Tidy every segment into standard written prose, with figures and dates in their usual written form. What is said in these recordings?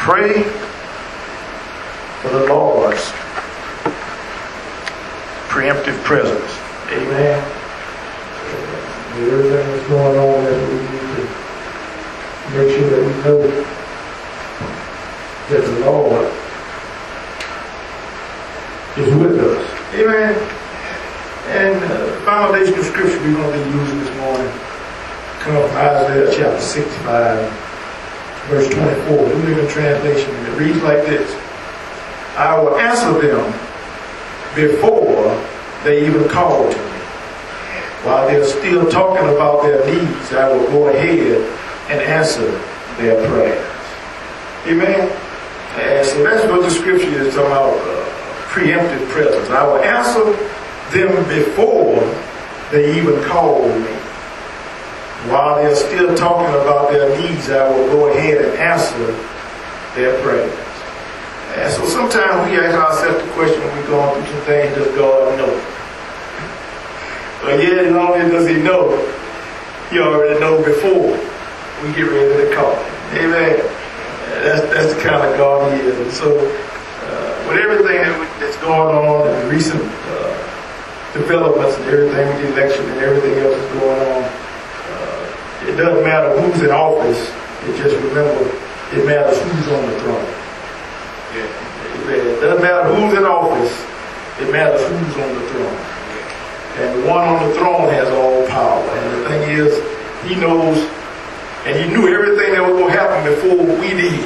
pray for the Lord's preemptive presence. Amen. With everything that's going on, that we need to make sure that we know that the Lord is with us. Amen. And the foundational scripture we're going to be using this morning comes from Isaiah chapter 65, verse 24, New Living Translation, and it reads like this: I will answer them before they even call to me. While they're still talking about their needs, I will go ahead and answer their prayers. Amen. And so that's what the scripture is talking about, preemptive presence. I will answer them before they even call me. While they're still talking about their needs, I will go ahead and answer their prayers. And so sometimes we ask ourselves the question when we're going through some things, does God know? But yeah, not only does he know, he already knows before we get ready to call him. Amen. That's the kind of God he is. And so with everything that's going on and the recent developments and everything with the election and everything else that's going on, it doesn't matter who's in office. It just remember, it matters who's on the throne. Yeah. It doesn't matter who's in office. It matters who's on the throne. And the one on the throne has all power. And the thing is, he knows, and he knew everything that was going to happen before we did.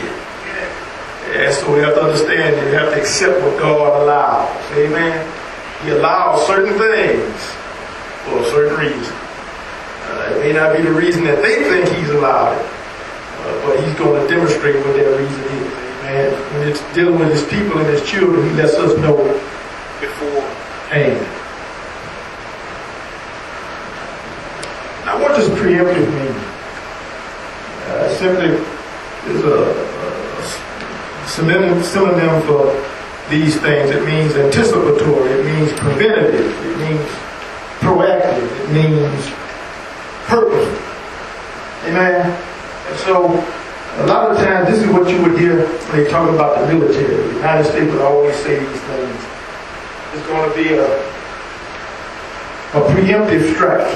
And so we have to understand that we have to accept what God allows. Amen. He allows certain things for a certain reason. It may not be the reason that they think he's allowed it, but he's going to demonstrate what that reason is. Amen. When it's dealing with his people and his children, he lets us know beforehand. Now, what does preemptive mean? Simply is a synonym for these things. It means anticipatory. It means preventative. It means proactive. It means purposeful. Amen. And so, a lot of times, this is what you would hear when they talk about the military. The United States would always say these things. It's going to be a preemptive strike.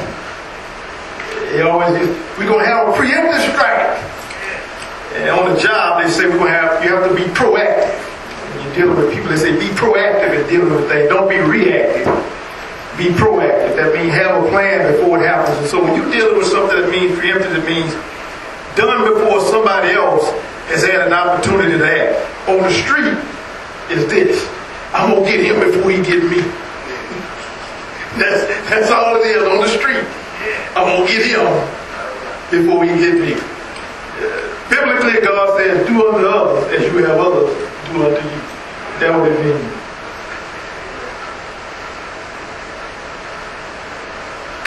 They always say, we're going to have a preemptive strike. And on the job, they say you have to be proactive. When you're dealing with people, they say be proactive in dealing with things. Don't be reactive. Be proactive. That means have a plan before it happens. And so when you're dealing with something that means preemptive, it means done before somebody else has had an opportunity to act. On the street is this: I'm going to get him before he gets me. That's all it is on the street. I'm going to get him before he gets me. Biblically, God says, do unto others as you have others do unto you. That's what it means.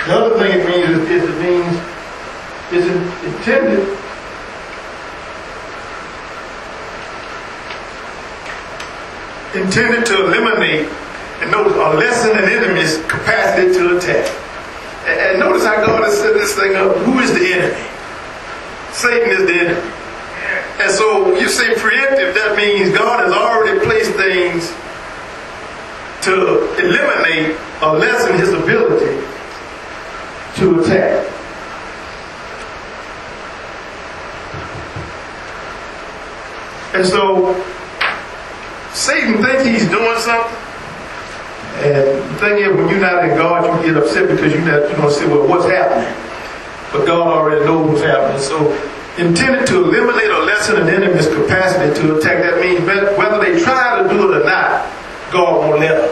The other thing it means is it means it's intended to eliminate and notice or lessen an enemy's capacity to attack. And notice how God has set this thing up. Who is the enemy? Satan is the enemy. And so you say preemptive, that means God has already placed things to eliminate or lessen his ability to attack. And so Satan thinks he's doing something. And the thing is, when you're not in God, you get upset because you're going to say, well, what's happening? But God already knows what's happening. So intended to eliminate or lessen an enemy's capacity to attack. That means whether they try to do it or not, God won't let them.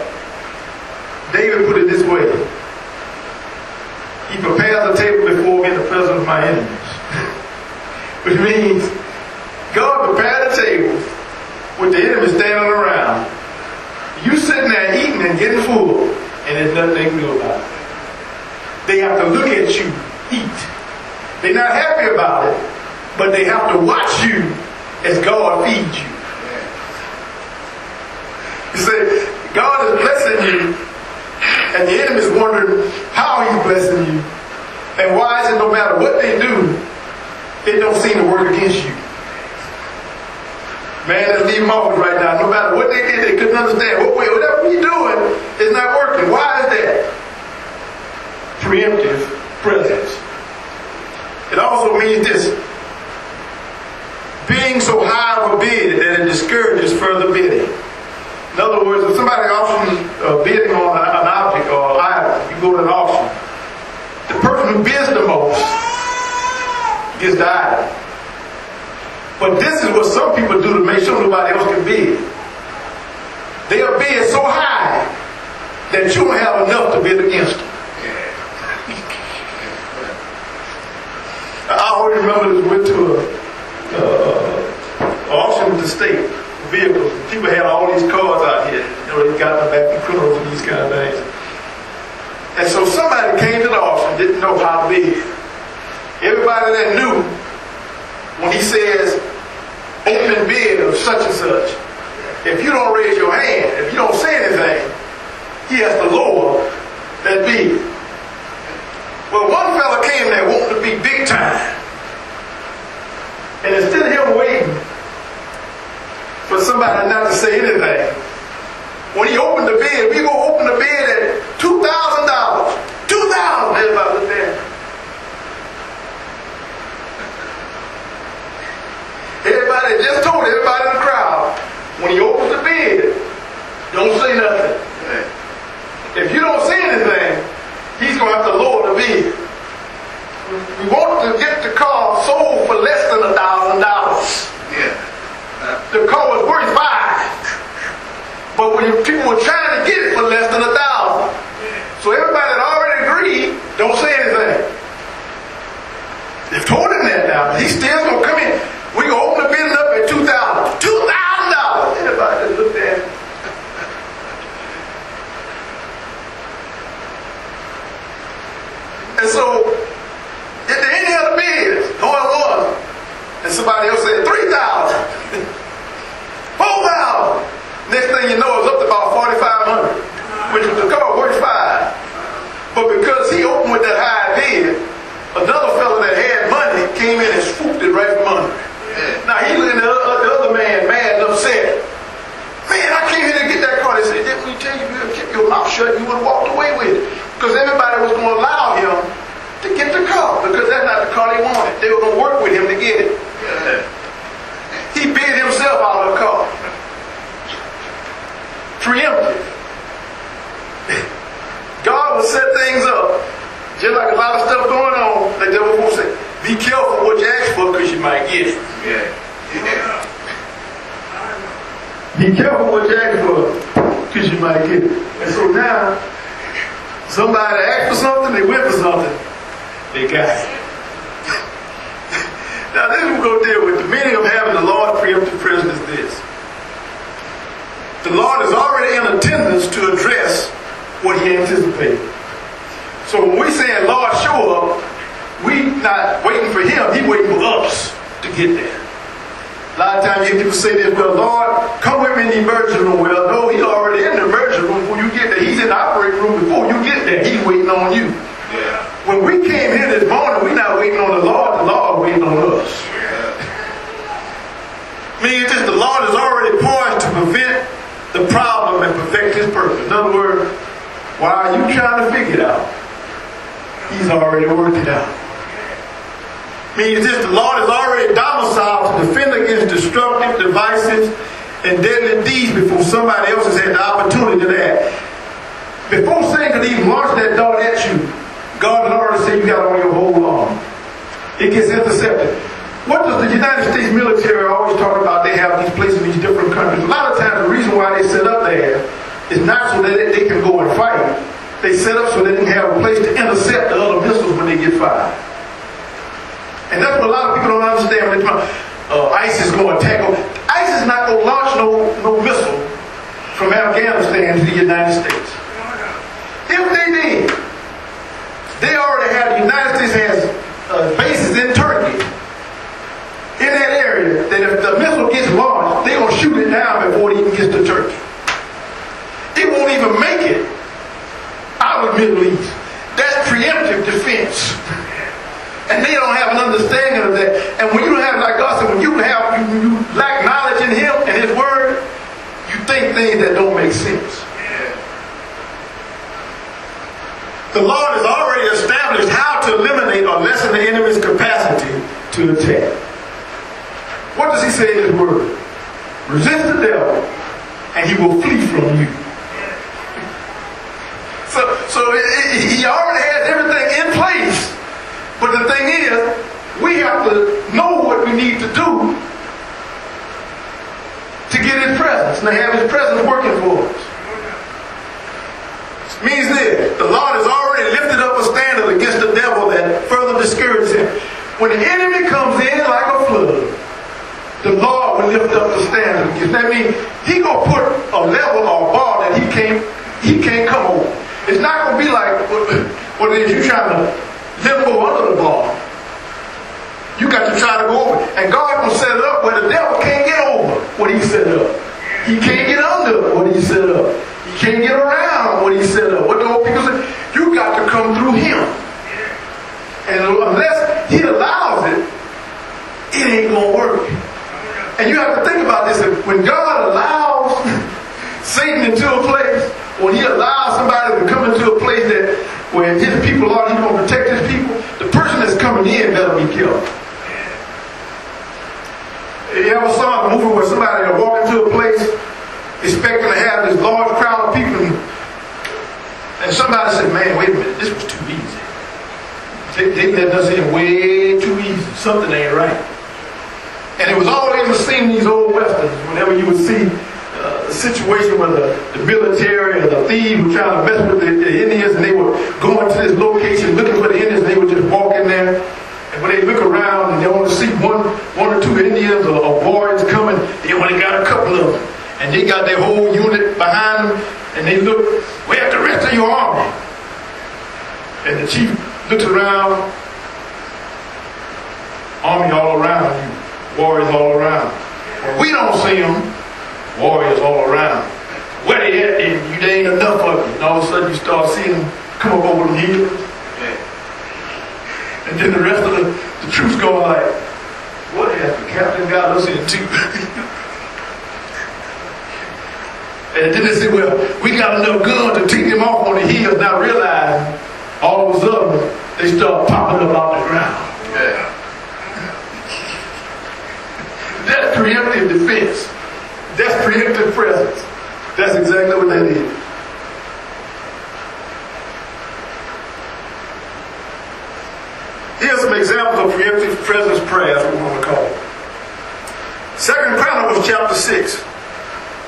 David put it this way: he prepares a table before me in the presence of my enemies. Which means God prepared a table with the enemy standing around. You sitting there eating and getting full, and there's nothing they can do about it. They have to look at you eat. They're not happy about it, but they have to watch you as God feeds you. You say, God is blessing you, and the enemy is wondering how he's blessing you, and why is it no matter what they do, it don't seem to work against you. Man, let's leave them off right now. No matter what they did, they couldn't understand. Whatever we're doing is not working. Why is that? Preemptive presence. It also means this: being so high of a bid that it discourages further bidding. In other words, if somebody auctions bidding on an object or an item, you go to an auction, the person who bids the most gets the item. But this is what some people do to make sure nobody else can bid. They'll bid so high that you don't have enough to bid against them. I always remember this, went to an auction with the state vehicles. People had all these cars out here. You know, they got in the back of criminals and these kind of things. And so somebody came to the auction, didn't know how to bid. Everybody that knew, when he says open bid of such and such, if you don't raise your hand, if you don't say anything, he has to lower that bid. Well, one fella came there wanting to be big time. And instead of him waiting for somebody not to say anything, when he opened the bid, we go open the bid at $2,000. $2,000. Everybody looked there. Everybody just told everybody in the crowd, when he opens the bid, don't say nothing. If you don't say anything, he's going to have to lower the bid. We want to get the car sold for less than $1,000. Yeah. The car was worth $5,000. But when people were trying to get it for less than $1,000. So everybody had already agreed, don't say anything. They've told him that now, but he still going to come in. We're going to open the bid up at $2,000. $2,000! Everybody just looked at him. And so, at the end of the bid, going one, and somebody else said $3,000, $4,000. Next thing you know, it's up to about $4,500, which was the car worth $5,000. But because he opened with that high bid, another fellow that had money came in and swooped it right from under. Now he looked at the other man, mad and upset. Man, I came here to get that car. They said, didn't we tell you to keep your mouth shut? You would have walked away with it. Because everybody was going to allow him to get the car, because that's not the car they wanted. They were going to work with him to get it. He bid himself out of the car. Preemptive. God will set things up, just like a lot of stuff going on, like they were going to say, be careful what you ask for, because you might get it. Be careful what you ask for, because you might get it. And so now, somebody asked for something, they went for something, they got it. Now this is what we're going to deal with. The meaning of having the Lord's preemptive presence is this. The Lord is already in attendance to address what he anticipated. So when we saying, Lord, show up, we not waiting for him, he waiting for us to get there. A lot of times you hear people say this, well, Lord, come with me in the emergency room. Well, no, he's already in the emergency room before you get there. He's in the operating room before you get there. He's waiting on you. Yeah. When we came here this morning, we're not waiting on the Lord waiting on us. Meaning just the Lord is already poised to prevent the problem and perfect his purpose. In other words, while you trying to figure it out, he's already worked it out. Meaning just the Lord is already domiciled to defend against destructive devices and deadly deeds before somebody else has had the opportunity to act. Before Satan could even launch that dart at you, God has already said you got on your whole arm. It gets intercepted. What does the United States military always talk about? They have these places in these different countries. A lot of times the reason why they set up there is not so that they can go and fight. They set up so they can have a place to intercept the other missiles when they get fired. And that's what a lot of people don't understand when they talk ISIS going to attack. ISIS is not going to launch no missile from Afghanistan to the United States. If they did, they already have, the United States has bases in Turkey, in that area, that if the missile gets launched, they're going to shoot it down before it even gets to Turkey. It won't even make it out of the Middle East. That's preemptive defense. And they don't have an understanding of that. And when you don't have, like God said, when you lack knowledge in him, His Word, you think things that don't make sense. The Lord has already established how to eliminate or lessen the enemy's capacity to attack. What does He say in His Word? Resist the devil, and he will flee from you. So He already has everything in place. But the thing is, we have to know what we need to do to get His presence, and to have His presence working for us. Means this: the Lord has already lifted up a standard against the devil that further discourages him. When the enemy comes in like a flood, the Lord will lift up the standard against. That means He gonna put a level or a bar that he can't come over. It's not gonna be like what it is you trying to limbo under the bar. You got to try to go over, and God will set it up where the devil can't get over what He set up. He can't get under what He set up. He can't get around what He set up. What the old people say, you got to come through Him. And unless He allows it, it ain't going to work. And you have to think about this. When God allows Satan into a place, when He allows somebody to come into a place that where His people are, He's going to protect His people, the person that's coming in better be killed. You ever saw a movie where somebody will walk into a place expecting to have this large crowd of people, and somebody said, man, wait a minute, this was too easy. They let us in way too easy. Something ain't right. And it was always in the scene in these old westerns, whenever you would see a situation where the military or the thieves were trying to mess with the Indians, and they were going to this location looking for the Indians, and they would just walk in there. And when they look around and they only see one or two Indians or warriors coming, they only got a couple of them. And they got their whole unit behind them, and they look, where's the rest of your army? And the chief looks around, army all around you, warriors all around. Well, we don't see them, warriors all around. Where they at? There ain't enough of them. And all of a sudden you start seeing them come up over the hills. And then the rest of the troops going like, what has the captain got us into? And then they say, well, we got enough guns to take them off on the hills. Now realizing, all of a sudden, they start popping up out the ground. That's preemptive defense. That's preemptive presence. That's exactly what that is. Here's some examples of preemptive presence prayer, that's what we want to call it. 2 Chronicles chapter 6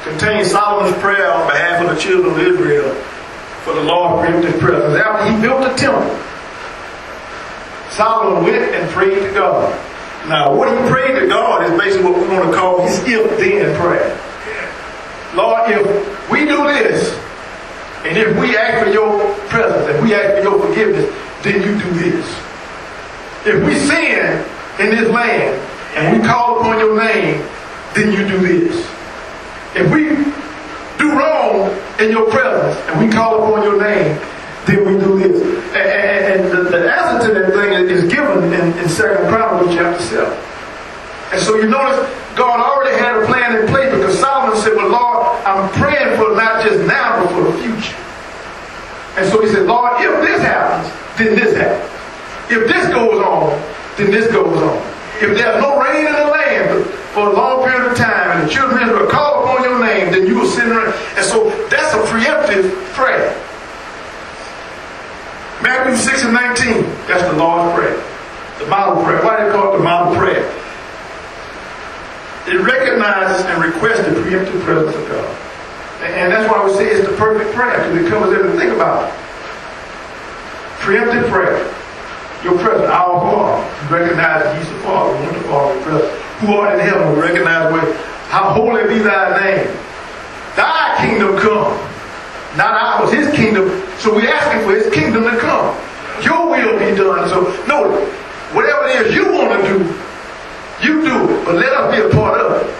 contains Solomon's prayer on behalf of the children of Israel for the Lord's preemptive presence. After he built the temple, Solomon went and prayed to God. Now, what he prayed to God is basically what we want to call his if-then prayer. Lord, if we do this, and if we ask for your presence, and we ask for your forgiveness, then you do this. If we sin in this land and we call upon your name, then you do this. If we do wrong in your presence and we call upon your name, then we do this. And the answer to that thing is given in 2 Chronicles chapter 7. And so you notice God already had a plan in place, because Solomon said, well, Lord, I'm praying for not just now, but for the future. And so he said, Lord, if this happens, then this happens. If this goes on, then this goes on. If there's no rain in the land for a long period of time, and the children of Israel call upon your name, then you will send rain. And so that's a preemptive prayer. Matthew 6 and 19, that's the Lord's Prayer. The model prayer. Why do they call it the model prayer? It recognizes and requests the preemptive presence of God. And that's why we say it's the perfect prayer, because it covers everything about it. Preemptive prayer. Your presence, our Father. You recognize that He's the Father, one the Father, the presence. Who art in heaven, we recognize how holy be thy name. Thy kingdom come. Not ours, His kingdom. So we're asking for His kingdom to come. Your will be done. So, no, whatever it is you want to do, you do it. But let us be a part of it.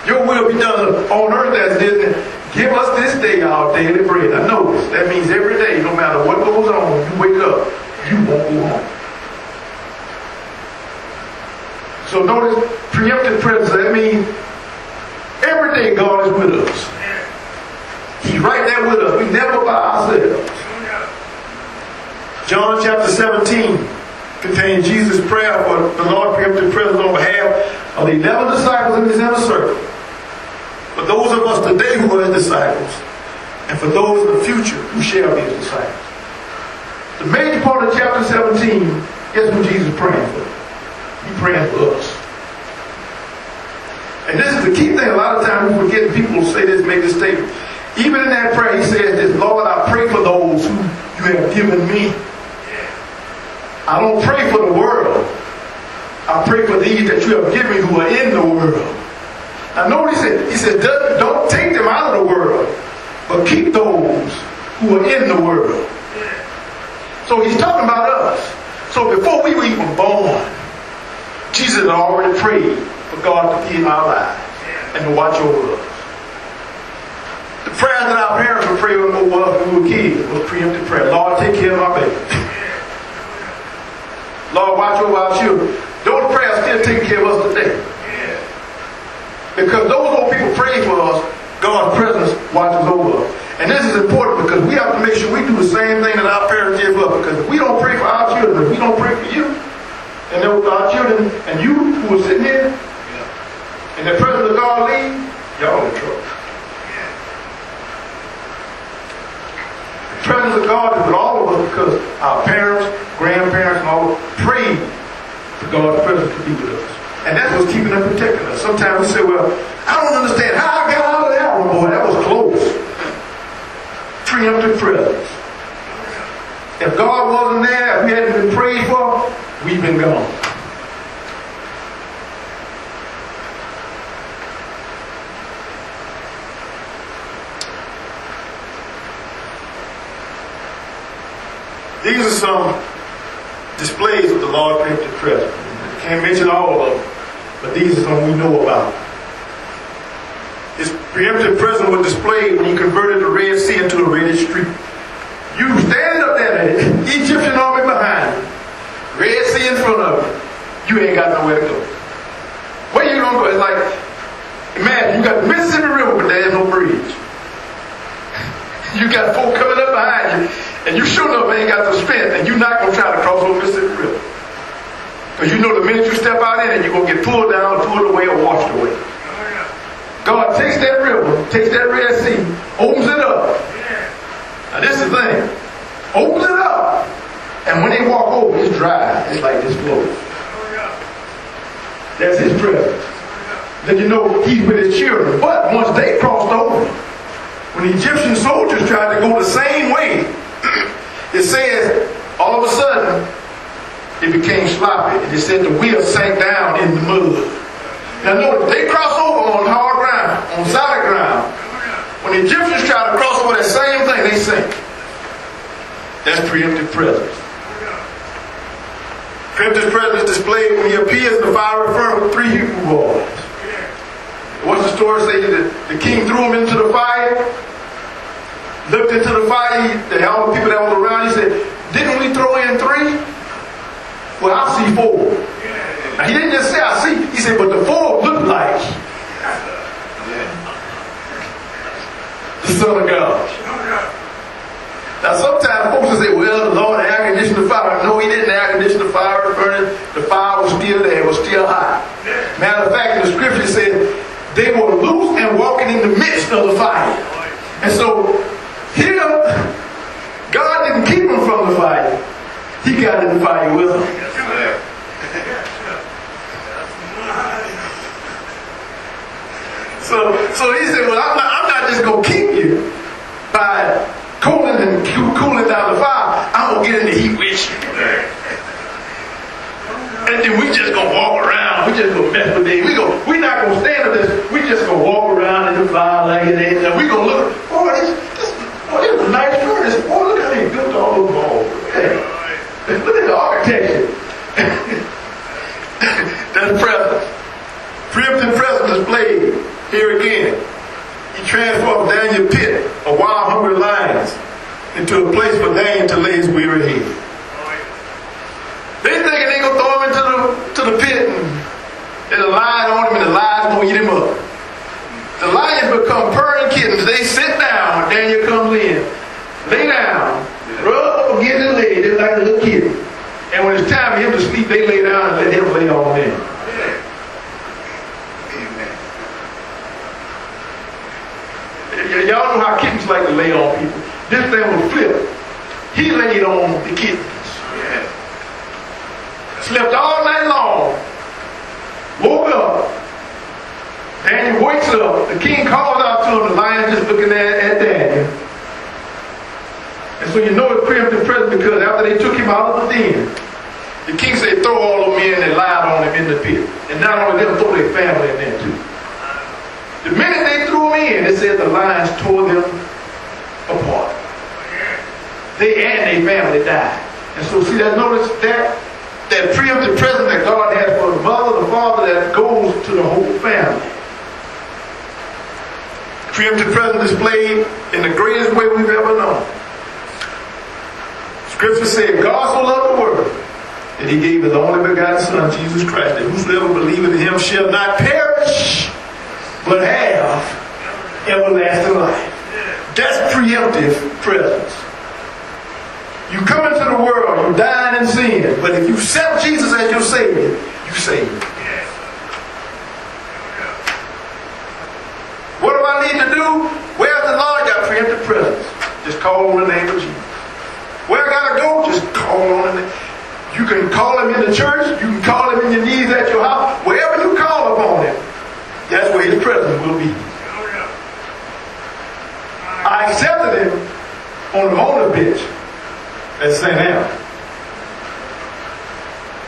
Your will be done on earth as it is. Give us this day our daily bread. I know this. That means every day, no matter what goes on, when you wake up, you won't go home. So notice preemptive presence. That means every every day God is with us. He's right there with us. We never by ourselves. John chapter 17 contains Jesus' prayer for the Lord preemptive presence on behalf of the 11 disciples in his inner circle. For those of us today who are his disciples, and for those in the future who shall be his disciples. The major part of chapter 17 is what Jesus is praying for. He's praying for us. And this is the key thing. A lot of times we forget, people say this, make this statement. Even in that prayer, he says this, Lord, I pray for those who you have given me. I don't pray for the world. I pray for these that you have given me who are in the world. Now notice he said, don't take them out of the world, but keep those who are in the world. So he's talking about us. So before we were even born, Jesus had already prayed for God to be in our lives and to watch over us. The prayer that our parents were praying over us when we were kids was preemptive prayer. Lord, take care of my baby. Lord, watch over our children. Those prayers still taking care of us today. Because those old people pray for us, God's presence watches over us. And this is important because we have to make sure we do the same thing that our parents did for us. Because if we don't pray for our children, if we don't pray for you, and then with our children, and you who are sitting here, and the presence of God leaves, y'all in trouble. The presence of God is with all of us because our parents, grandparents, and all prayed for God's presence to be with us. And that's what's keeping them protecting us. Sometimes we say, well, I don't understand how I got out of that one, boy. That was close. Preemptive presence. If God wasn't there, if we hadn't been prayed for, we've been gone. These are some displays of the Lord's preemptive presence. Can't mention all of them, but these are some we know about. His preemptive presence was displayed when he converted the Red Sea into a reddish street. You stand up there, Egyptian army behind you, Red Sea in front of you. You ain't got nowhere to go. Where you gonna go? It's like, imagine you got the Mississippi River, but there's no bridge. You got folk coming up behind you, and you sure enough ain't got the strength, and you're not gonna try to cross over Mississippi River. Because you know the minute you step out in it, you're going to get pulled down, pulled away, or washed away. God takes that river, takes that Red Sea, opens it up. Now this is the thing. Opens it up. And when they walk over, it's dry. It's like this flow. That's his presence. Then you know he's with his children. But once they crossed over, when the Egyptian soldiers tried to go the same way, it says, all of a sudden, it became sloppy. And it said the wheel sank down in the mud. Now notice, they crossed over on hard ground, on solid ground. When the Egyptians try to cross over that same thing, they sink. That's preemptive presence. Preemptive presence is displayed when he appears in the fiery furnace with 3 Hebrew boys. What's the story say? The king threw them into the fire, looked into the fire, all the people that were around, he said, didn't we throw in 3? Well, I see 4. Now, he didn't just say I see. He said, but the 4 look like the Son of God. Now, sometimes folks will say, well, the Lord air conditioned the fire. No, he didn't air condition the fire. The fire was still there. It was still hot. Matter of fact, the scripture said they were loose and walking in the midst of the fire. And so, here, God didn't keep them from the fire. He got in the fire with them. So he said, well, I'm not just going to keep you by cooling down the fire. I'm going to get in the heat with you. And then we just going to walk around. We just going to mess with it. We're not going to stand with this. We just going to walk around in the fire like it is. And we're going to look, this is a nice furnace. Boy, look how they built all those walls. Look at the architecture. That's presence. Preemptive presence displayed here again. He transformed Daniel's pit of wild, hungry lions into a place for Daniel to lay his weary head. They thinking they gonna throw him into the pit and there's a lion on him and the lion's gonna eat him up. The lions become purring kittens. They sit down. Daniel comes in. Lay down. Rub against his leg. They're like a little kid. And when it's time for him to sleep, they lay down and let him lay on them. Y'all know how kittens like to lay on people. This thing was flipped. He laid on the kittens. Slept all night long. Woke up. Daniel wakes up. The king calls out to him. The lion just looking at Daniel. And so you know it's preemptive presence because after they took him out of the den, the king said, throw all the men that lied on him in the pit. And not only them, throw their family in there too. The minute they threw him in, it said the lions tore them apart. They and their family died. And so see that, notice that preemptive presence that God has for the mother, the father, that goes to the whole family. Preemptive presence displayed in the greatest way we've ever known. Scripture said, God so loved the world that he gave his only begotten Son, Jesus Christ, that whosoever believeth in him shall not perish, but have everlasting life. That's preemptive presence. You come into the world, you dying in sin, but if you accept Jesus as your Savior, you saved. What do I need to do? Where's the Lord? Got preemptive presence. Just call on the name of Jesus. Where I gotta go? Just call on the name. You can call him in the church. You can call him in your knees at your house. Wherever you call upon him, that's where his presence will be. I accepted him on the motor bench at St. Anne.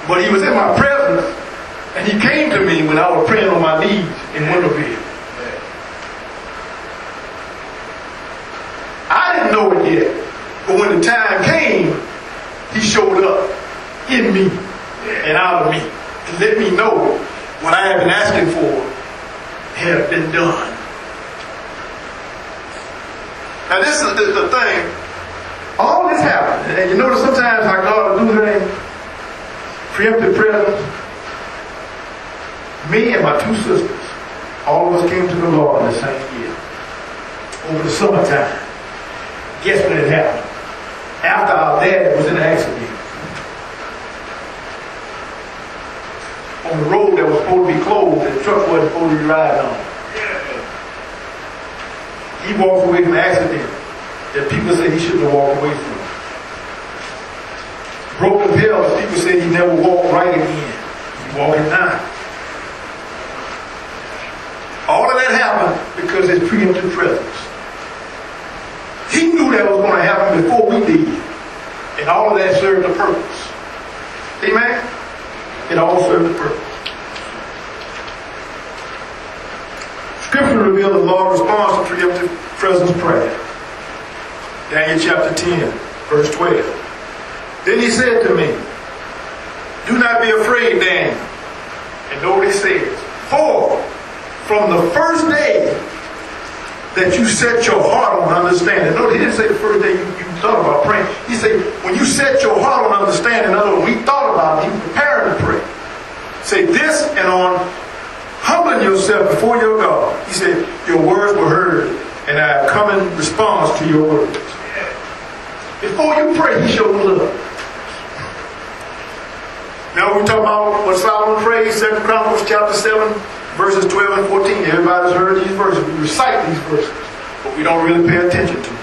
But he was in my presence, and he came to me when I was praying on my knees in Winterville. I didn't know it yet, but when the time came, he showed up in me and out of me to let me know what I had been asking for had been done. Now this is the thing. All this happened, and you notice sometimes how God will do things. Preemptive presence. Me and my two sisters, all of us came to the Lord in the same year. Over the summertime. Guess when it happened? After our dad was in an accident. On the road that was supposed to be closed, and the truck wasn't supposed to be riding on. He walked away from the accident that people say he shouldn't have walked away from. Broke his pelvis, people say he never walked right again. He's walking now. All of that happened because his preemptive presence. He knew that was going to happen before we did. And all of that served a purpose. Amen? It all served a purpose. Scripture reveals the Lord's response to preemptive presence prayer. Daniel chapter 10, verse 12. Then he said to me, do not be afraid, Daniel. And know what he says. For from the first day that you set your heart on understanding. No, he didn't say the first day you thought about praying. He said, when you set your heart on understanding, in other words, when he thought about it, he was preparing to pray. Say this and on humbling yourself before your God. He said, your words were heard, and I have come in response to your words. Before you pray, he shows love. Now we talk about what Solomon prayed, 2 Chronicles chapter 7, verses 12 and 14. Everybody's heard these verses. We recite these verses, but we don't really pay attention to them.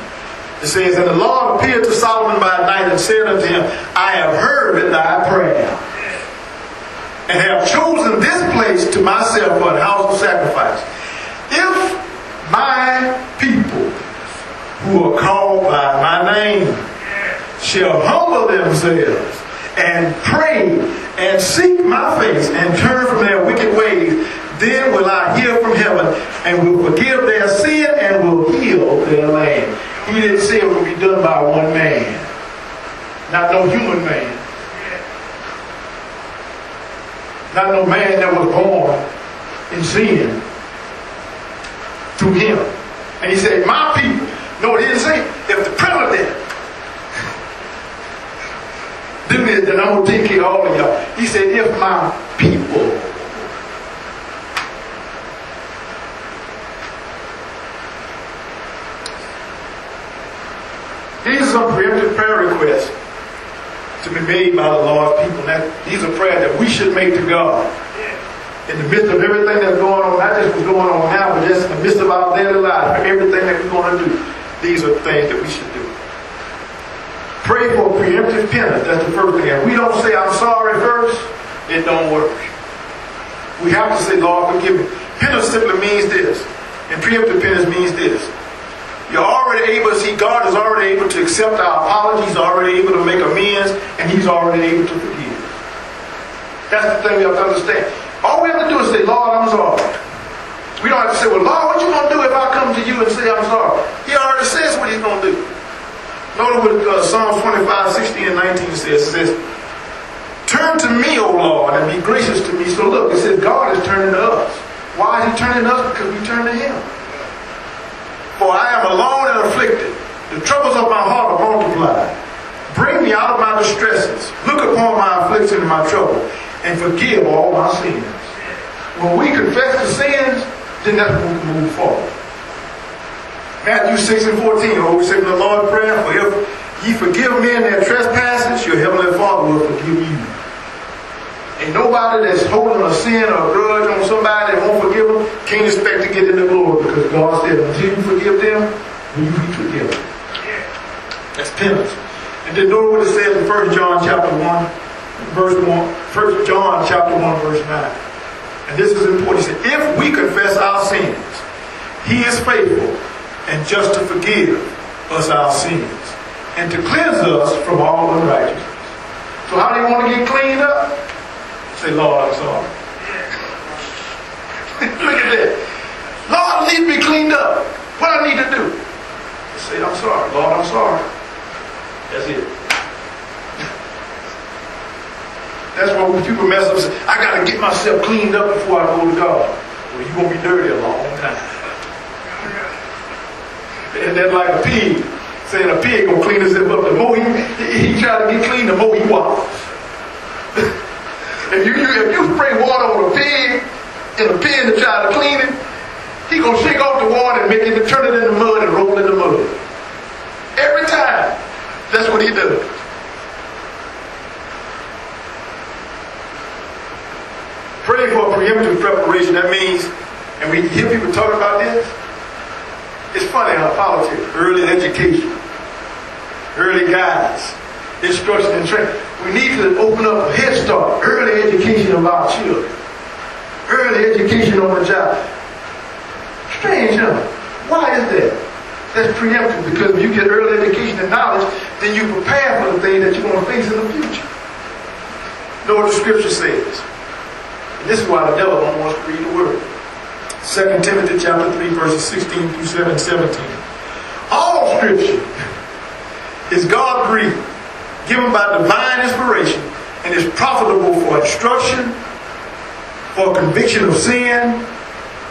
It says, and the Lord appeared to Solomon by night and said unto him, I have heard thy prayer, and have chosen this place to myself for an house of sacrifice. If my people who are called by my name shall humble themselves and pray and seek my face and turn from their wicked ways, then will I hear from heaven and will forgive their sin and will heal their land. He didn't say it would be done by one man. Not no human man. Not no man that was born in sin. Through him. And he said, my people. No, he didn't say, if the president do this, then I'm going to take care of all of y'all. He said, if my people. These are some preemptive prayer requests to be made by the Lord's people. Now, these are prayers that we should make to God. In the midst of everything that's going on, not just what's going on now, but just in the midst of our daily life, everything that we're going to do, these are things that we should do. Pray for preemptive penance. That's the first thing. If we don't say I'm sorry first, it don't work. We have to say, Lord, forgive me. Penance simply means this. And preemptive penance means this. You're already able to see God is already able to accept our apologies, already able to make amends, and He's already able to forgive. That's the thing we have to understand. All we have to do is say, Lord, I'm sorry. We don't have to say, well, Lord, what you going to do if I come to you and say I'm sorry? He already says what He's going to do. Notice what Psalms 25, 16 and 19 says. It says, turn to me, O Lord, and be gracious to me. So look, it says God is turning to us. Why is He turning to us? Because we turn to Him. For I am alone and afflicted. The troubles of my heart are multiplied. Bring me out of my distresses. Look upon my affliction and my trouble, and forgive all my sins. When we confess the sins, then that's when we can move forward. Matthew 6 and 14, always say the Lord's Prayer, for if ye forgive men their trespasses, your heavenly Father will forgive you. And nobody that's holding a sin or a grudge on somebody that won't forgive them can't expect to get in the glory, because God said, until you forgive them, will you be forgiven. That's penance. And then notice what it says in 1 John chapter 1, verse 1, 1 John chapter 1, verse 9. And this is important. He said, if we confess our sins, He is faithful and just to forgive us our sins and to cleanse us from all unrighteousness. So how do you want to get cleaned up? Say, Lord, I'm sorry. Look at that. Lord, I need to be cleaned up. What I need to do? Say, I'm sorry. Lord, I'm sorry. That's it. That's why when people mess up and say, I got to get myself cleaned up before I go to God. Well, you're going to be dirty a long time. And that's like a pig. Saying a pig going to clean himself up. The more he try to get clean, the more he wobbles. If you spray water on a pig and a pig to try to clean it, he going to shake off the water and make it turn it in the mud and roll in the mud. Every time. That's what he does. Praying for preemptive preparation, that means, and we hear people talk about this, it's funny how politics, early education, early guidance, instruction and training. We need to open up a head start, early education of our children, early education on the job. Strange, huh? Why is that? That's preemptive, because when you get early education and knowledge, then you prepare for the thing that you're going to face in the future. Know what the scripture says. And this is why the devil don't want us to read the word. 2 Timothy chapter 3, verses 16 through 17. All scripture is God-breathed, given by divine inspiration, and is profitable for instruction, for conviction of sin,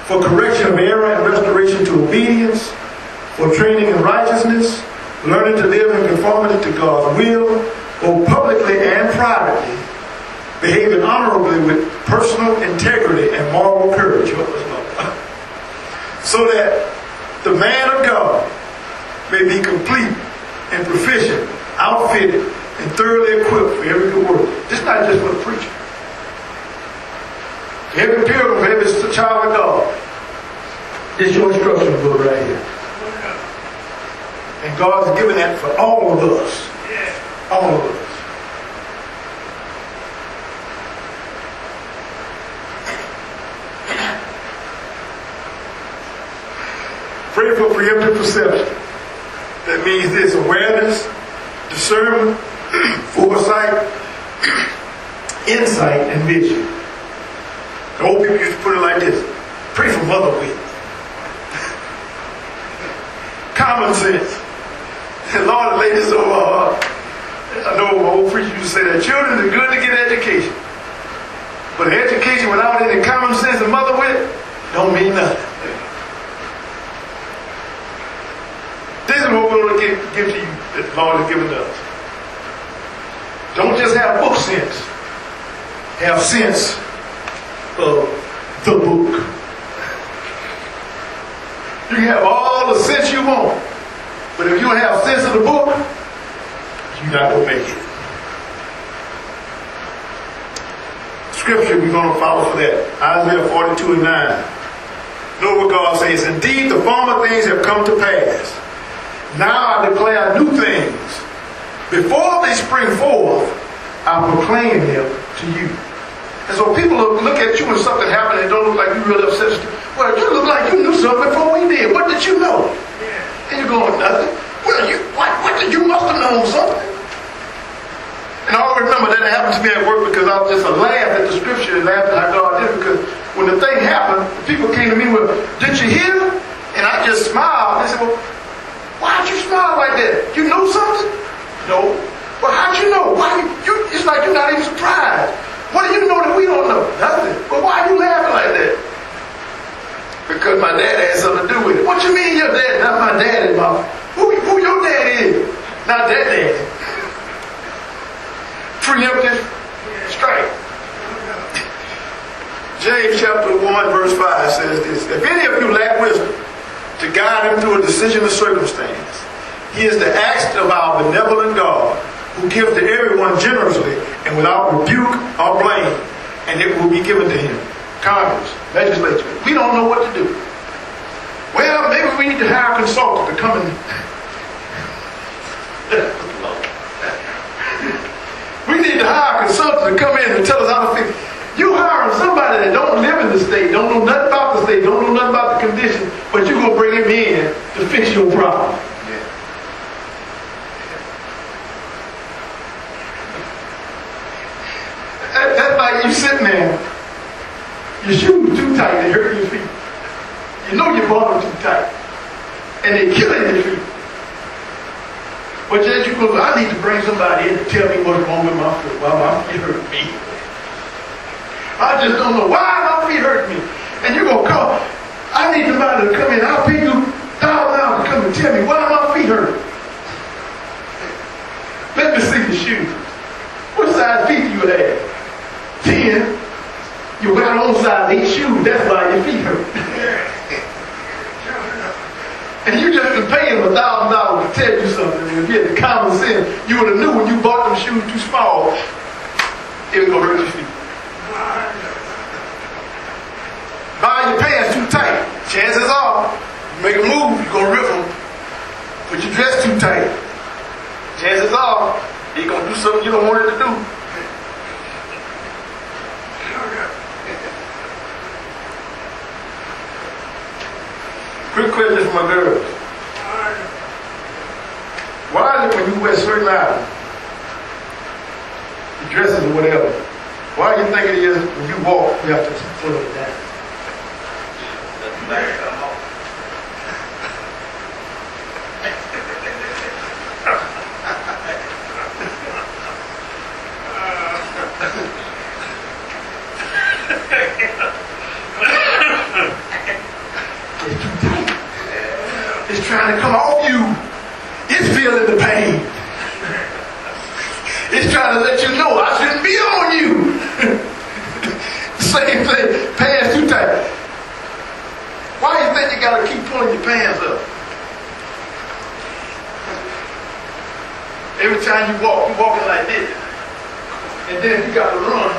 for correction of error and restoration to obedience, for training in righteousness, learning to live in conformity to God's will, both publicly and privately, behaving honorably with personal integrity and moral courage, so that the man of God may be complete and proficient, outfitted, and thoroughly equipped for every good work. This is not just for the preacher. Every pilgrim, every child of God, this is your instruction book right here. And God has given that for all of us. All of us. Pray for preemptive perception. That means this: awareness, discernment, foresight, insight, and vision. The old people used to put it like this: pray for mother wit. Common sense. And Lord, the ladies so I know my old preacher used to say that children are good to get education, but education without any common sense and mother wit don't mean nothing. This is what we're going to give to you that the Lord has given to us. Don't just have book sense. Have sense of the book. You can have all the sense you want. But if you don't have sense of the book, you're not going to make it. Scripture we're going to follow for that. Isaiah 42 and 9. Know what God says. Indeed, the former things have come to pass. Now I declare new things. Before they spring forth, I proclaim them to you. And so people look at you when something happened and don't look like you really upset. Well, you look like you knew something before we did. What did you know? And you're going, nothing. Well, what did you must have known something. And I always remember that it happened to me at work because I was just laugh at the scripture and laugh at how God did it. Because when the thing happened, people came to me with, did you hear? And I just smiled. They said, well, why'd you smile like that? You know something? No. Well, how'd you know? It's like you're not even surprised. What do you know that we don't know? Nothing. But why are you laughing like that? Because my dad had something to do with it. What you mean your dad? Not my daddy, Mom. Who your dad is? Not that daddy. Preemptive strike. James chapter 1 verse 5 says this. If any of you lack wisdom to guide him through a decision or circumstance, he is to ask of our benevolent God, who gives to everyone generously and without rebuke or blame, and it will be given to him. Congress, legislature, we don't know what to do. Well, maybe we need to hire a consultant to come in. We need to hire a consultant to come in and tell us how to fix it. You hiring somebody that don't live in the state, don't know nothing about the state, don't know nothing about the condition, but you're going to bring him in to fix your problem. That's like you sitting there, your shoes too tight, they hurt your feet. You know you bought them too tight, and they're killing your feet. But as you go, I need to bring somebody in to tell me what's wrong with my foot, why my feet hurt me. I just don't know why my feet hurt me. And you're going to call, I need somebody to come in, I'll pay you $1,000 to come and tell me why my feet hurt. Let me see the shoes. What size feet do you have? 10. You got on size 8 shoes, that's why your feet hurt. And you just been paying $1,000 to tell you something. And if you had the common sense, you would have knew when you bought them shoes too small, it was going to hurt your feet. Buying your pants too tight, chances are, you make a move, you're going to rip them. But you dress too tight, chances are, you're going to do something you don't want it to do. Quick question for my girls. Why is it when you wear certain items, your dresses or whatever, why do you think it is when you walk, you have to pull it down? It's trying to come off you. It's feeling the pain. It's trying to let you know I shouldn't be on you. Same thing. Pants too tight. Why do you think you got to keep pulling your pants up? Every time you walk, you're walking like this. And then if you got to run.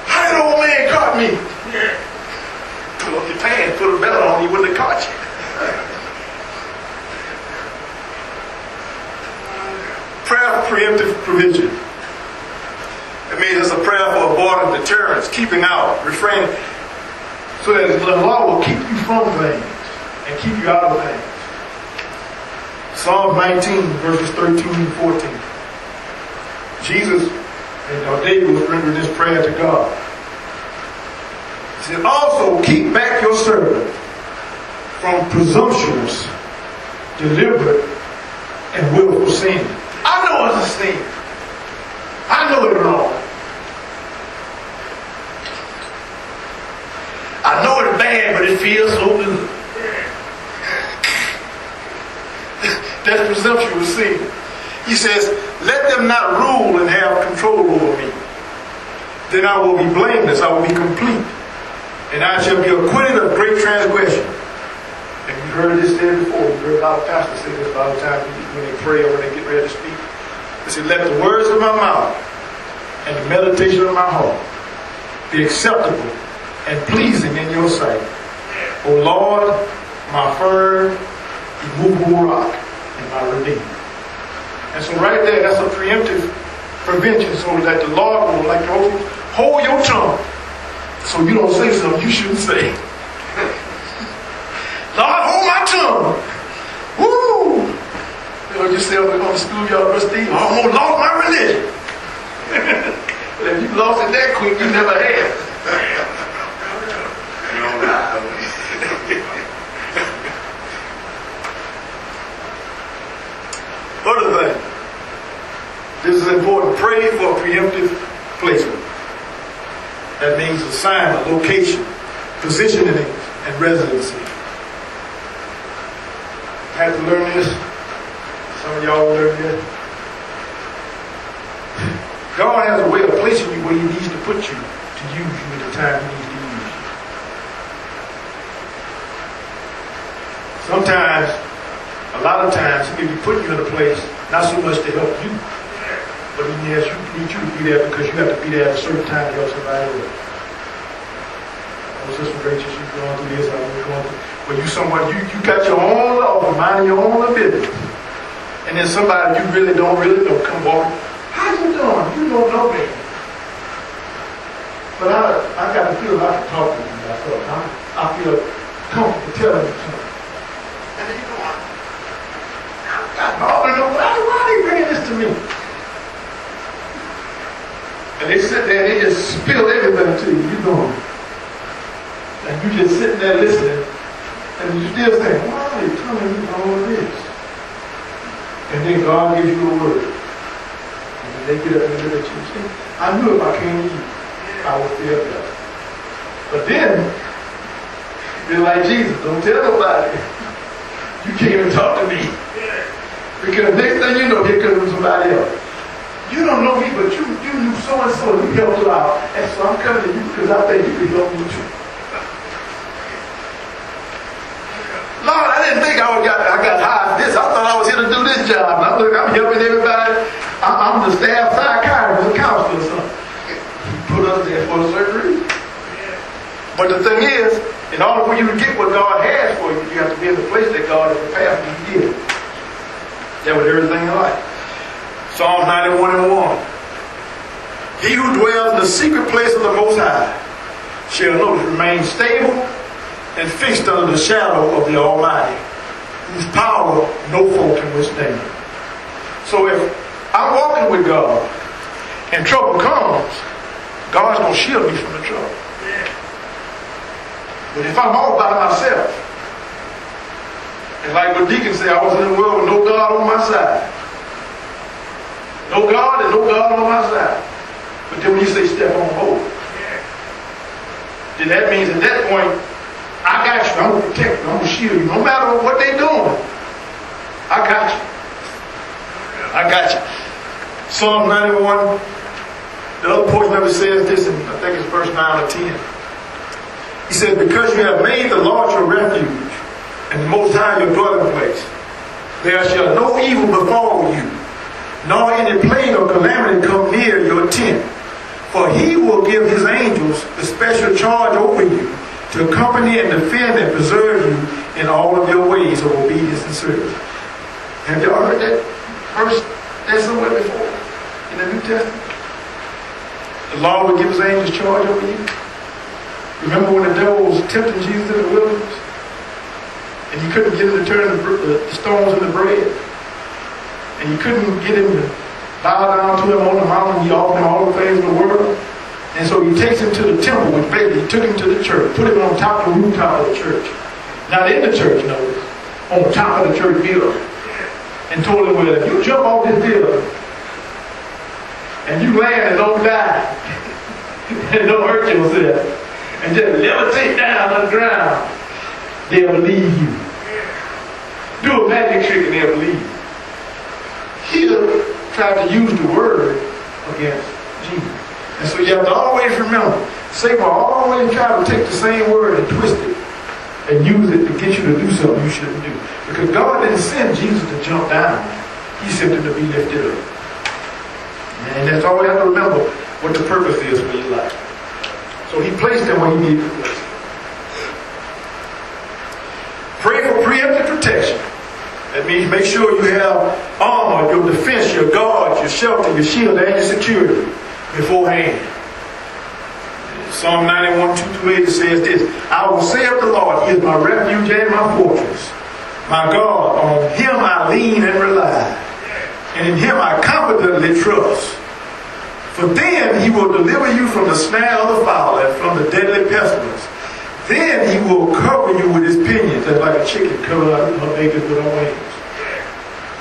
How that old man caught me? Pull up your pants, put a belt on, he wouldn't have caught you. Prayer for preemptive provision. It means it's a prayer for avoiding deterrence, keeping out, refraining, so that the law will keep you from things and keep you out of things. Psalm 19, verses 13 and 14. Jesus and David was rendering this prayer to God. He said, also keep back your servant from presumptuous, deliberate, and willful sin. I know it's a sin. I know it's wrong. I know it's bad, but it feels so good. That's presumptuous sin. He says, let them not rule and have control over me. Then I will be blameless. I will be complete. and I shall be acquitted of great transgression. And you heard this said before. You heard a lot of pastors say this a lot of times when they pray or when they get ready to speak. They say, let the words of my mouth and the meditation of my heart be acceptable and pleasing in your sight. O Lord, my firm, immovable rock, and my redeemer. And so right there, that's a preemptive prevention, so that the Lord will, like the hold your tongue, so you don't say something you shouldn't say. Lord, hold my tongue. Woo! You know, you say on the schoolyard, Brother Steve, I almost lost my religion. But if you lost it that quick, you never had. Other thing, this is important. Pray for preemptive placement. That means assignment, location, positioning, and residency. I had to learn this. Some of y'all learned this. God has a way of placing you where He needs to put you to use you at the time He needs to use you. Sometimes, a lot of times, He may be putting you in a place not so much to help you, but He needs you to be there because you have to be there at a certain time to help somebody else. Oh, Sister Rachel, she's going through this, I'm going through. But you someone, you got your own law, minding your own business. And then somebody you really don't come walking. How you doing? You don't know me. But I got to feel like I can talk to you myself. I feel comfortable telling you something. And then you go on. Why are they bringing this to me? And they sit there and they just spill everything to you. You know. And you just sitting there listening. And you still saying, why are they telling me all of this? And then God gives you a word. And then they get up and look at you and say, I knew if I came to you, I would feel better. But then, they're like Jesus, don't tell nobody. You can't even talk to me. Because next thing you know, here comes somebody else. You don't know me, but you knew so-and-so, you helped her out. And so I'm coming to you because I think you can help me too. Lord, I didn't think I got hired for this. I thought I was here to do this job. I'm helping everybody. I'm the staff psychiatrist, a counselor or something. He put us there for a certain reason. But the thing is, in order for you to get what God has for you, you have to be in the place that God has prepared for you to give. That was everything in life. Psalm 91:1. He who dwells in the secret place of the Most High shall remain stable and fixed under the shadow of the Almighty, whose power no foe can withstand. So if I'm walking with God and trouble comes, God's going to shield me from the trouble. But if I'm all by myself, and like what Deacon said, I was in the world with no God on my side. No God and no God on my side. But then when you say step on hold, then that means at that point, I got you. I'm going to protect you. I'm going to shield you. No matter what they're doing, I got you. I got you. Psalm 91, the other portion of it says this, and I think it's verse 9 or 10. He says, because you have made the Lord your refuge, and the Most High your dwelling place, there shall no evil befall you, nor any plague or calamity come near your tent. For He will give His angels the special charge over you, to accompany and defend and preserve you in all of your ways of obedience and service. Have y'all heard that verse there somewhere before in the New Testament? The Lord will give His angels charge over you. Remember when the devil was tempting Jesus in the wilderness? And he couldn't get him to turn the stones into bread. And he couldn't get him to bow down to him on the mountain. He offered him all the things in the world. And so he takes him to the temple, which basically he took him to the church, put him on top of the rooftop of the church. Not in the church, notice, on top of the church building. And told him, well, if you jump off this building and you land and don't die and don't hurt yourself and just levitate down on the ground, they'll believe you. Do a magic trick and they'll believe you. He tried to use the word against Jesus. And so you have to always remember, Satan will always try to take the same word and twist it and use it to get you to do something you shouldn't do. Because God didn't send Jesus to jump down. He sent him to be lifted up. And that's all we have to remember, what the purpose is for your life. So he placed him where he needed to place him. Pray for preemptive protection. That means make sure you have armor, your defense, your guards, your shelter, your shield, and your security beforehand. Psalm 91, 2-8 says this: I will say of the Lord, He is my refuge and my fortress. My God, on Him I lean and rely. And in Him I confidently trust. For then He will deliver you from the snare of the fowler and from the deadly pestilence. Then He will cover you with His pinions, as like a chicken covered up her babies with her wings.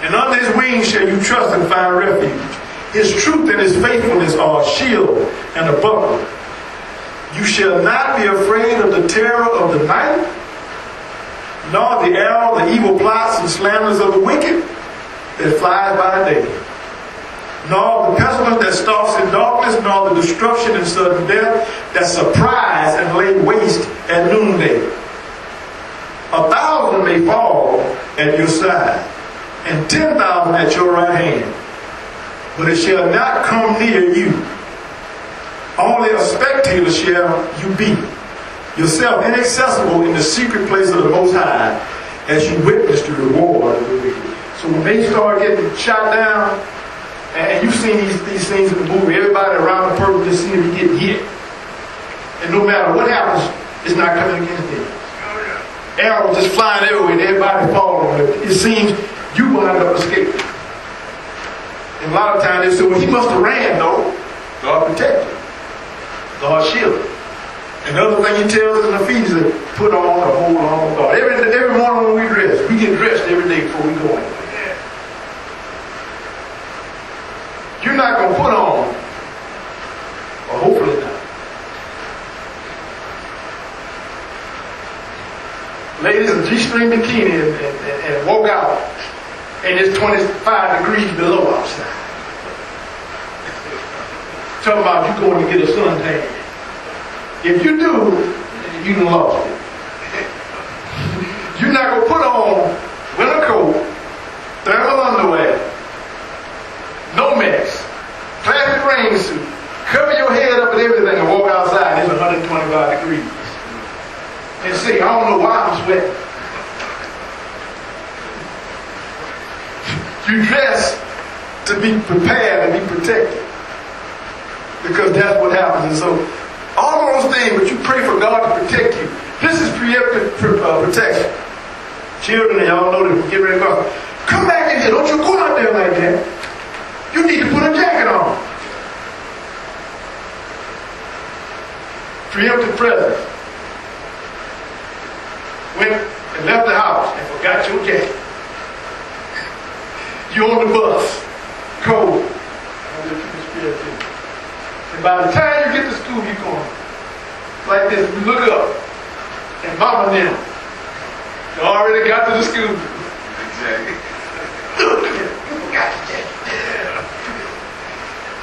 And under His wings shall you trust and find refuge. His truth and His faithfulness are a shield and a buckler. You shall not be afraid of the terror of the night, nor the arrow, the evil plots and slanders of the wicked that flies by day, nor the pestilence that stalks in darkness, nor the destruction and sudden death that surprise and lay waste at noonday. 1,000 may fall at your side, and 10,000 at your right hand, but it shall not come near you. Only a spectator shall you be, yourself inaccessible in the secret place of the Most High, as you witness the reward of the wicked. So when they start getting shot down, and you've seen these things in the movie, everybody around the person just seems to be getting hit. And no matter what happens, it's not coming against them. Arrows just flying everywhere and everybody falling. It seems you wind up escaping. And a lot of times they say, well, he must have ran, though. God protected. God shielded. And the other thing He tells us in Ephesians, put on the whole armor of God. Every morning when we dress, we get dressed every day before we go in. You're not going to put on, or hopefully not. Ladies in G-string bikini and walk out, and it's 25 degrees below outside. Talking about you going to get a suntan. If you do, you done lost it. You're not going to put on winter coat, thermal underwear, no mess, plastic rain suit, cover your head up and everything and walk outside. It's 125 degrees. And say, I don't know why I'm sweating. You dress to be prepared and be protected. Because that's what happens. And so, all of those things, but you pray for God to protect you. This is preemptive protection. Children, y'all know that we get ready to go. Come back in here. Don't you go out there like that. You need to put a jacket on. Preemptive presence. Went and left the house and forgot your jacket. You're on the bus. Cold. And by the time you get to school, you're going like this. You look up, and Mama and them, you already got to the school. Exactly.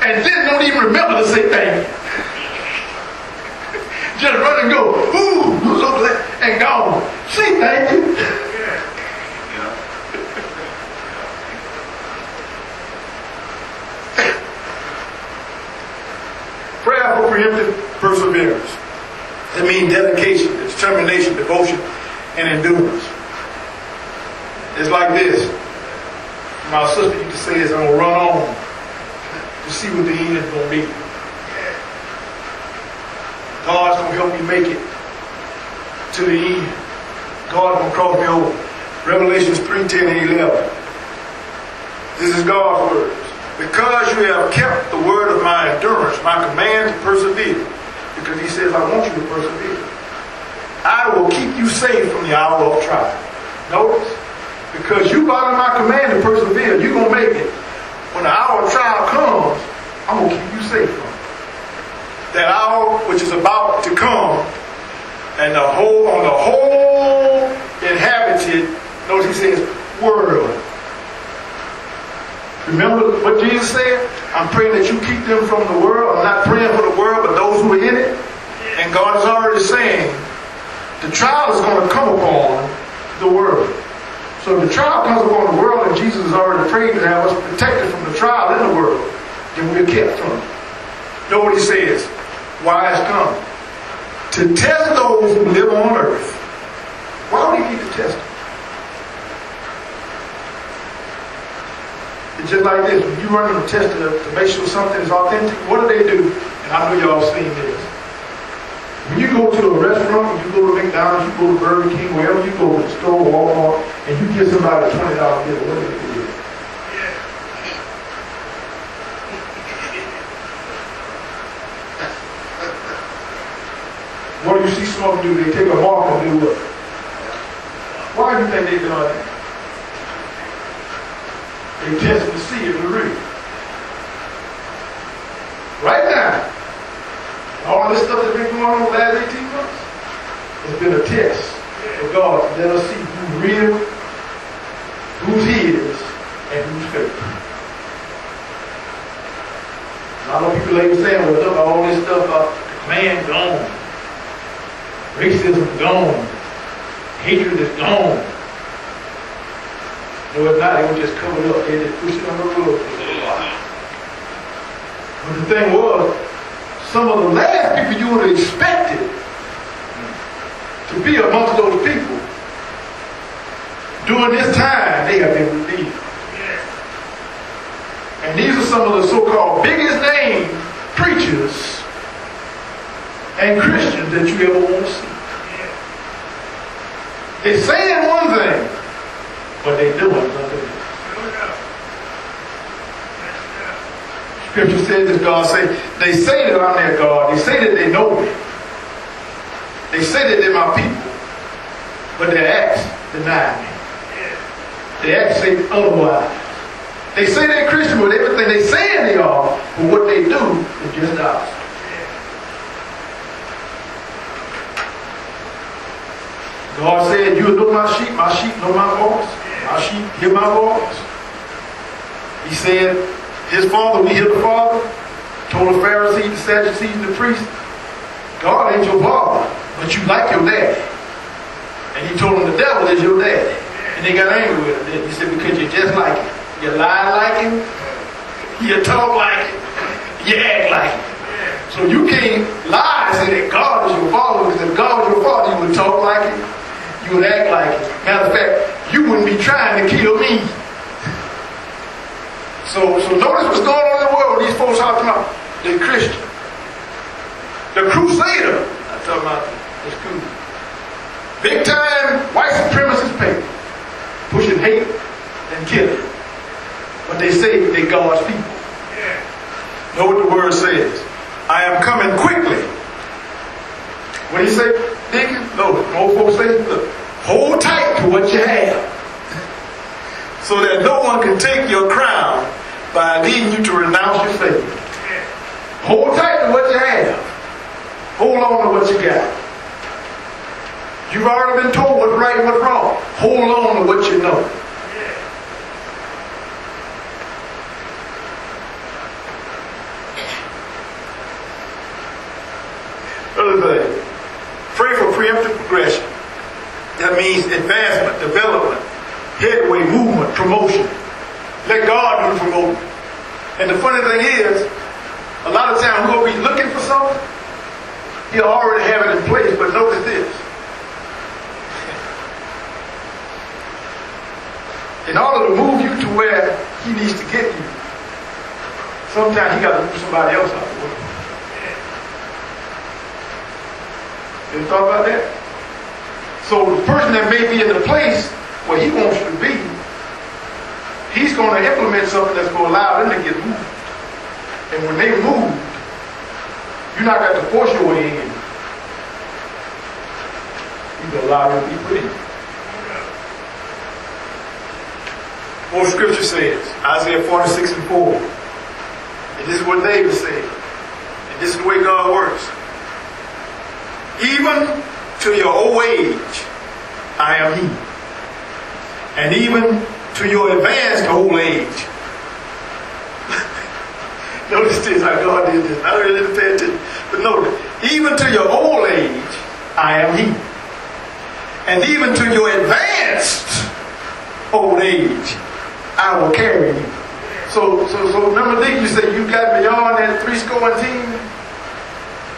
And then don't even remember to say thank you. Just run and go, ooh, so glad, and gone. Say thank you. Prayer for preemptive perseverance. It means dedication, determination, devotion, and endurance. It's like this. My sister used to say this, I'm going to run on to see what the end is going to be. God's going to help me make it to the end. God's going to cross me over. Revelations 3:10 and 11. This is God's words. Because you have kept the word of my endurance, my command to persevere. Because He says, I want you to persevere. I will keep you safe from the hour of trial. Notice, because you follow my command to persevere, you're going to make it. When the hour of trial comes, I'm going to keep you safe from it. That hour which is about to come, and on the whole inhabited, notice He says, world. Remember what Jesus said? I'm praying that you keep them from the world. I'm not praying for the world, but those who are in it. trial is going to come upon the world. So if the trial comes upon the world and Jesus is already prayed to have us protected from the trial in the world, then we're kept from it. Know what he says? Why has come? To test those who live on earth. Why would he need to test them? It's just like this. When you run a test to make sure something is authentic, what do? And I know y'all seen this. When you go to a restaurant, when you go to McDonald's, you go to Burger King, wherever you go to the store, Walmart, and you give somebody a $20 bill, what do they do? What do you see someone do? They take a mark and do what? Why do you think they do that? They test to see if it's real. Right now, all this stuff that's been going on the last 18 months, it's been a test for God to let us see who's real, who's his, and who's fake. A lot of people like saying, well, look, all this stuff about man gone, racism gone, hatred is gone. No, it's not. It was just covered up. They just pushed it on the rug. But the thing was, some of the last people you would have expected to be amongst those people, during this time, they have been redeemed. And these are some of the so-called biggest name preachers and Christians that you ever want to see. They're saying one thing, but they're doing something else. Scripture says that God said, they say that I'm their God. They say that they know me. They say that they're my people. But their acts deny me. Their acts say otherwise. They say they're Christian with everything they say they are, but what they do is just opposite. God said, you know my sheep know my voice. My sheep hear my voice. He said, his father, we hear the father. Told the Pharisees, the Sadducees, and the priests, God ain't your father, but you like your daddy. And he told them the devil is your daddy. And they got angry with him. He said, because you're just like him. You lie like him, you talk like him, you act like him. So you can't lie and say that God is your father, because if God was your father, you would talk like him, you would act like him. Matter of fact, you wouldn't be trying to kill me. So notice what's going on in the world. These folks are talking about the Christian, the crusader. I'm talking about this cool. Big time white supremacist paper, pushing hate and killing. But they say they're God's people. Know what the word says? I am coming quickly. What do you say, Deacon? No, old folks say, look, hold tight to what you have, so that no one can take your crown by leading you to renounce your faith. Hold tight to what you have. Hold on to what you got. You've already been told what's right and what's wrong. Hold on to what you know. Another thing, pray for preemptive progression. That means advancement, development, headway, movement, promotion. Let God do the promoting. And the funny thing is, a lot of times we'll be looking for something, he'll already have it in place, but notice this. In order to move you to where he needs to get you, sometimes he got to move somebody else out of the way. You ever thought about that? So the person that may be in the place where he wants you to be, he's going to implement something that's going to allow them to get moved. And when they move, you're not going to force your way in. You're going to allow them to be put in. What scripture says, Isaiah 46 and 4. And this is what David said. And this is the way God works. Even to your old age, I am he. And even to your advanced old age. Notice this, how God did this. I really didn't pay attention. But notice, even to your old age, I am he. and even to your advanced old age, I will carry you. So remember, Dick, you said you got beyond that 70.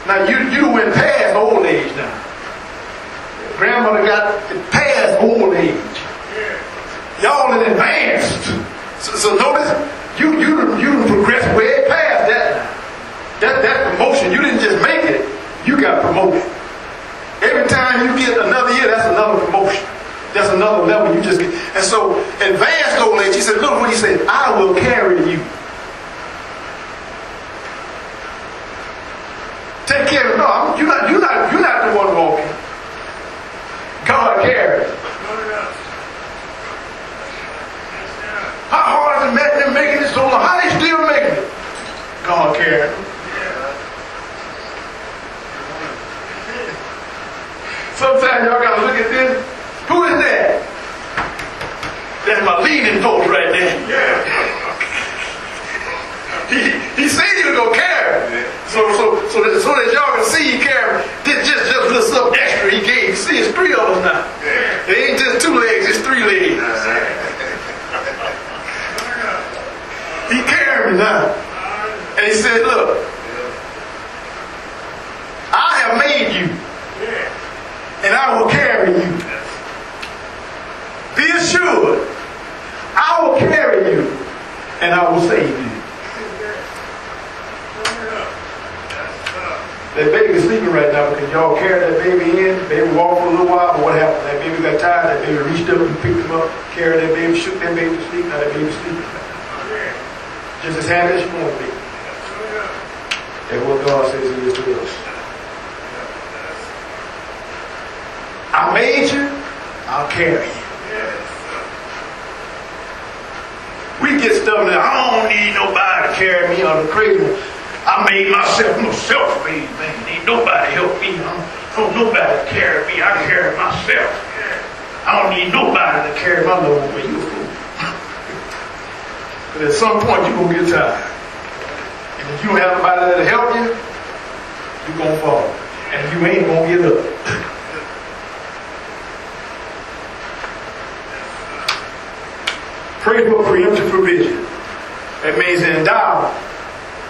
Now you went past old age now. Grandmother got past old age. Y'all in advanced. So notice, you done progressed way past that now. That promotion, you didn't just make it, you got promoted. Every time you get another year, that's another promotion. That's another level you just get. And so, advanced old age, he said, look what he said, I will carry you. Take care of it. No, you're not the one walking. God carries. How hard is it them making it so long? How they still making it? God carries. Sometimes y'all gotta look at this. Who is that? That's my leading post right there. He said he was gonna carry. So that y'all can see he carry. Just a little something extra he gave. See, it's 3 of us now. It ain't just 2 legs, it's 3 legs. He carried me now. And he said, look, I have made you. And I will carry you. Be assured, I will carry you and I will save you. That baby's sleeping right now because y'all carried that baby in. Baby walked for a little while, but what happened? That baby got tired. That baby reached up and picked him up, carried that baby, shook that baby to sleep. Now that baby's sleeping. Just as happy as you want to be. That's what God says He is to us. I made you, I'll carry you. We get stuff that I don't need nobody to carry me on the crazy one. I made myself, I'm a self-made man. Ain't nobody help me. I don't nobody carry me. I carry myself. I don't need nobody to carry my load for you. But at some point you're going to get tired. And if you don't have nobody that'll help you, you're going to fall. And you ain't going to get up. Pray for preemptive provision. That means the endowment,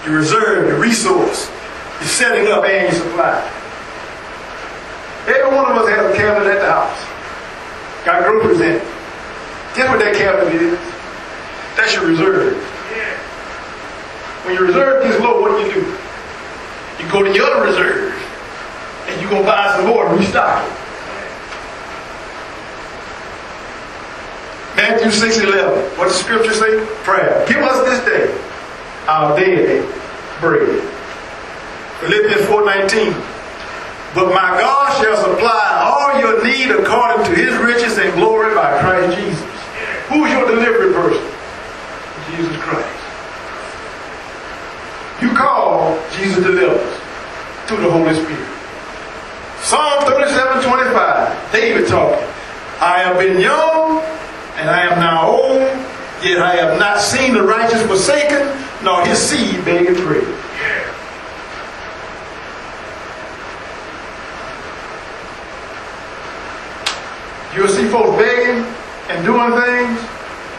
the reserve, the resource, the setting up and your supply. Every one of us has a cabinet at the house. Got groceries in it. Guess what that cabinet is? That's your reserve. When your reserve gets low, what do? You go to your other reserve and you go buy some more and restock it. Matthew 6:11. What does the scripture say? Prayer. Give us this day our daily bread. Philippians 4:19. But my God shall supply all your need according to His riches and glory by Christ Jesus. Who's your delivery person? Jesus Christ. You call, Jesus delivers through the Holy Spirit. Psalm 37:25. David talking. I have been young and I am now old, yet I have not seen the righteous forsaken, nor his seed begging bread. You'll see folks begging and doing things,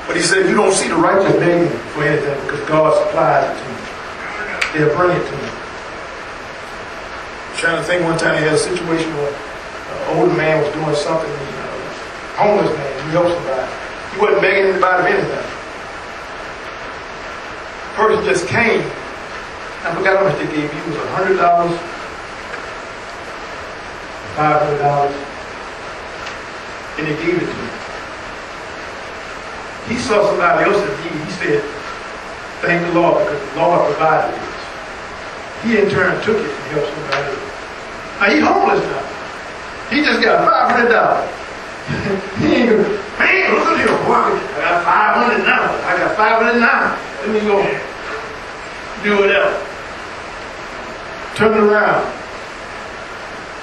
but he said you don't see the righteous begging for anything because God supplies it to you. They'll bring it to you. I'm trying to think one time he had a situation where an older man was doing something, homeless man, he helped somebody. He wasn't begging anybody for anything. The person just came. I forgot how much they gave you. It was $100, $500, and they gave it to him. He saw somebody else in need. He said, thank the Lord because the Lord provided this. He in turn took it and helped somebody else. Now he's homeless now. He just got $500. He ain't gonna, man, look at here, boy. I got $500 now. I got $500 now. Let me go do whatever. Turn around.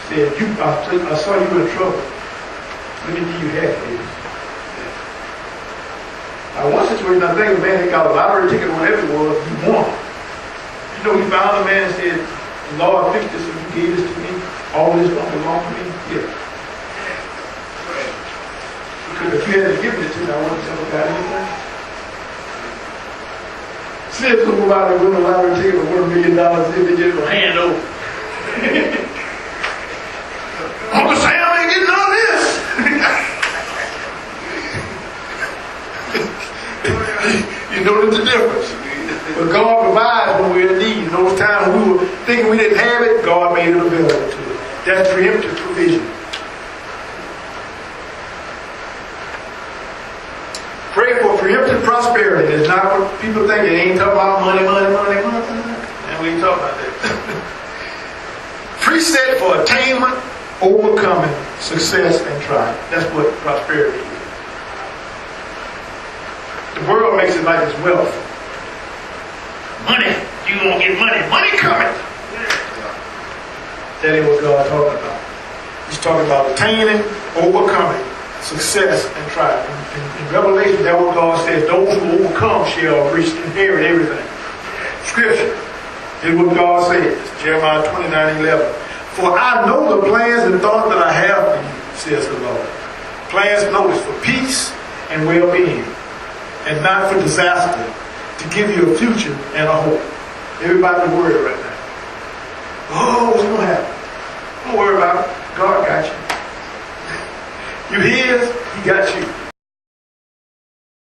Said, I saw you in trouble. Let me give you half of this. Now, one situation, I think a man that got a lottery ticket or whatever it was, he won. You know, he found a man and said, Lord, fix this and you gave this to me. All this don't belong to me. Yeah. If you hadn't given it to me, I wouldn't have ever got anything. See if somebody win a lottery ticket for $1 million if they just a hand over. Uncle Sam ain't getting all this. You notice the difference. But God provides when we're in need. In those times we were thinking we didn't have it, God made it available to us. That's preemptive provision. Pray for preemptive prosperity. It's not what people think. It ain't talking about money. And we ain't talking about that. Preset for attainment, overcoming, success, and triumph. That's what prosperity is. The world makes it like it's wealth. Money. You won't get money. Money coming. That ain't what God's talking about. He's talking about attaining, overcoming, success, and triumph. In Revelation, that's what God says. Those who overcome shall inherit everything. Scripture is what God says. Jeremiah 29:11. For I know the plans and thoughts that I have for you, says the Lord. Plans, notice, for peace and well-being, and not for disaster, to give you a future and a hope. Everybody worried right now. Oh, what's going to happen? Don't worry about it. God got you. You his, he got you.